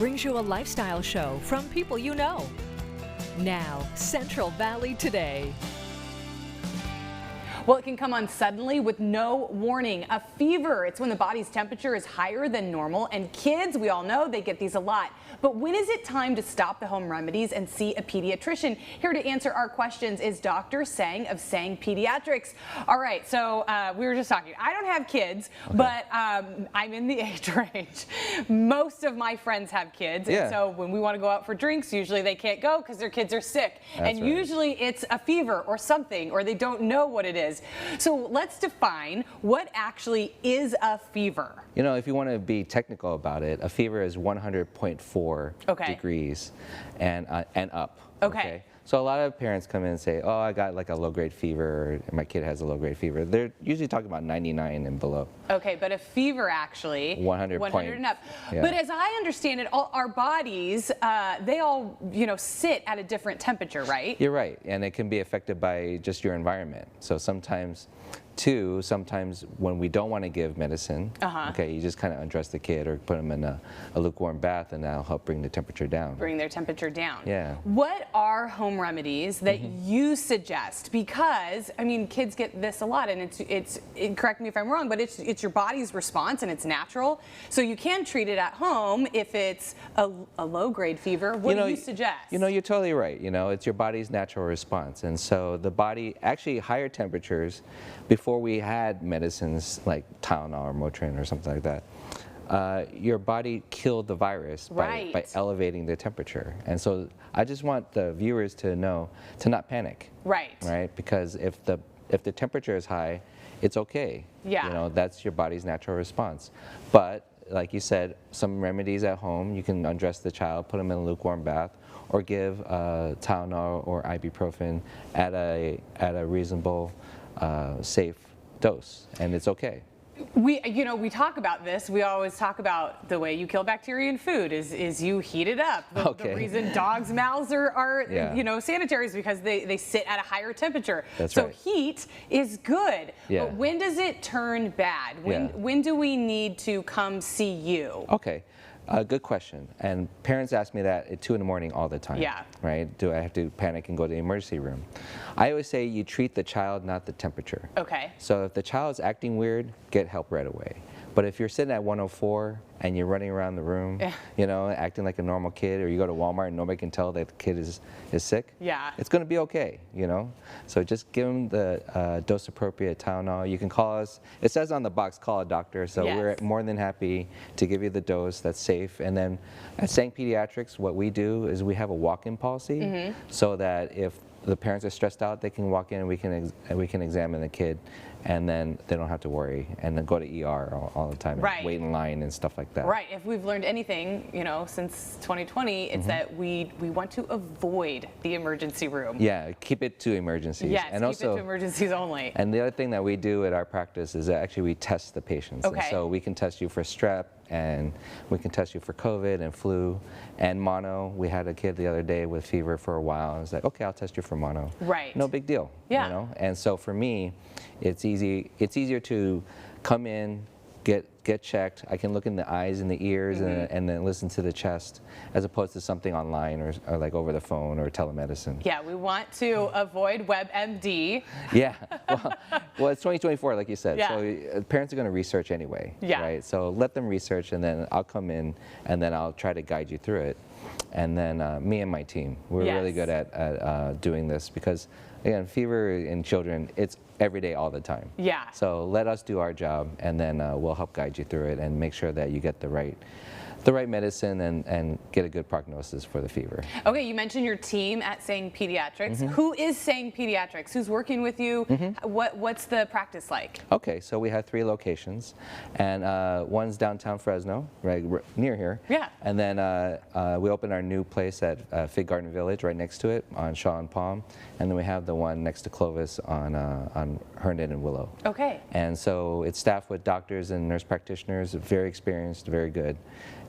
brings you a lifestyle show from people you know. Now, Central Valley Today. Well, it can come on suddenly with no warning. A fever, it's when the body's temperature is higher than normal. And kids, we all know, they get these a lot. But when is it time to stop the home remedies and see a pediatrician? Here to answer our questions is Dr. Sang of Sang Pediatrics. All right, so we were just talking. I don't have kids, but I'm in the age range. Most of my friends have kids. Yeah. And so when we want to go out for drinks, usually they can't go because their kids are sick. That's and right. usually it's a fever or something, or they don't know what it is. So let's define what actually is a fever. You know, if you want to be technical about it, a fever is 100.4 degrees and up. Okay. So a lot of parents come in and say, oh, I got like a low-grade fever, or my kid has a low-grade fever. They're usually talking about 99 and below. Okay, but a fever actually, 100 and up. Yeah. But as I understand it, all our bodies, they all, sit at a different temperature, right? You're right, and it can be affected by just your environment. So sometimes when we don't want to give medicine, okay, you just kind of undress the kid or put them in a lukewarm bath, and that'll help bring the temperature down. Bring their temperature down. Yeah. What are home remedies that you suggest? Because, I mean, kids get this a lot, and it's correct me if I'm wrong, but it's your body's response, and it's natural. So you can treat it at home if it's a low-grade fever. What do you suggest? You're totally right. It's your body's natural response. And so the body, actually higher temperatures, before we had medicines like Tylenol or Motrin or something like that, your body killed the virus by elevating the temperature. And so I just want the viewers to know to not panic. Right. Right? Because if the temperature is high, it's okay. Yeah. That's your body's natural response. But like you said, some remedies at home, you can undress the child, put them in a lukewarm bath, or give Tylenol or ibuprofen at a reasonable, safe dose, and it's okay. We talk about this. We always talk about the way you kill bacteria in food is you heat it up. The reason dogs' mouths are sanitary is because they sit at a higher temperature. That's so right. Heat is good. Yeah. But when does it turn bad? When do we need to come see you? Okay. Good question. And parents ask me that at 2 in the morning all the time. Yeah. Right? Do I have to panic and go to the emergency room? I always say you treat the child, not the temperature. Okay. So if the child's acting weird, get help right away. But if you're sitting at 104 and you're running around the room, acting like a normal kid, or you go to Walmart and nobody can tell that the kid is sick, it's going to be okay, So just give them the dose-appropriate Tylenol. You can call us. It says on the box, call a doctor. So we're more than happy to give you the dose that's safe. And then at Sang Pediatrics, what we do is we have a walk-in policy so that if the parents are stressed out, they can walk in and we can examine the kid, and then they don't have to worry and then go to ER all the time and wait in line and stuff like that. Right. If we've learned anything, since 2020, it's that we want to avoid the emergency room. Yeah, keep it to emergencies. Yes, and keep also, it to emergencies only. And the other thing that we do at our practice is that actually we test the patients. Okay. And so we can test you for strep, and we can test you for COVID and flu and mono. We had a kid the other day with fever for a while. I was like, okay, I'll test you for mono. Right. No big deal. Yeah. And so for me, it's easier to come in, get checked. I can look in the eyes and the ears and then listen to the chest, as opposed to something online or like over the phone or telemedicine. Yeah, we want to avoid WebMD. Yeah, well, it's 2024, like you said. Yeah. So parents are going to research anyway, right? So let them research, and then I'll come in, and then I'll try to guide you through it. And then me and my team, we're really good at doing this, because, again, fever in children, it's every day, all the time. Yeah. So let us do our job, and then we'll help guide you through it and make sure that you get the right medicine and get a good prognosis for the fever. Okay, you mentioned your team at Sang Pediatrics. Who is Sang Pediatrics? Who's working with you? What's the practice like? Okay, so we have 3 locations, and one's downtown Fresno, right near here. Yeah. And then we opened our new place at Fig Garden Village, right next to it, on Shaw and Palm, and then we have the one next to Clovis on Herndon and Willow. Okay. And so it's staffed with doctors and nurse practitioners, very experienced, very good.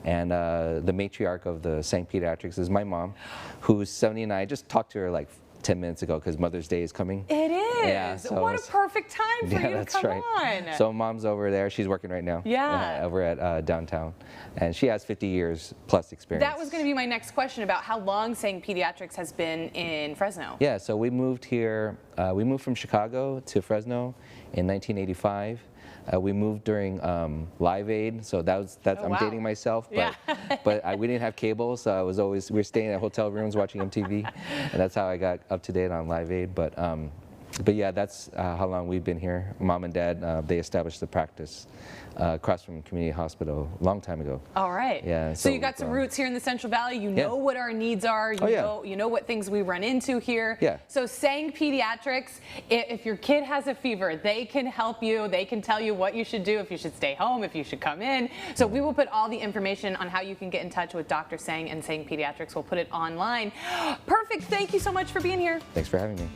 And the matriarch of the Sang Pediatrics is my mom, who's 79. I just talked to her like 10 minutes ago because Mother's Day is coming. It is. Yeah, so what a perfect time for you to come on. So mom's over there. She's working right now. Yeah. Over at downtown. And she has 50 years plus experience. That was going to be my next question about how long Sang Pediatrics has been in Fresno. Yeah, so we moved here, we moved from Chicago to Fresno in 1985. We moved during Live Aid, so I'm dating myself, but we didn't have cable, so we were staying at hotel rooms watching MTV, and that's how I got up to date on Live Aid. But yeah, that's how long we've been here. Mom and Dad, they established the practice across from Community Hospital a long time ago. All right. Yeah. So you got some roots here in the Central Valley. You know what our needs are. You know what things we run into here. Yeah. So Sang Pediatrics, if your kid has a fever, they can help you. They can tell you what you should do, if you should stay home, if you should come in. So we will put all the information on how you can get in touch with Dr. Sang and Sang Pediatrics. We'll put it online. Perfect. Thank you so much for being here. Thanks for having me.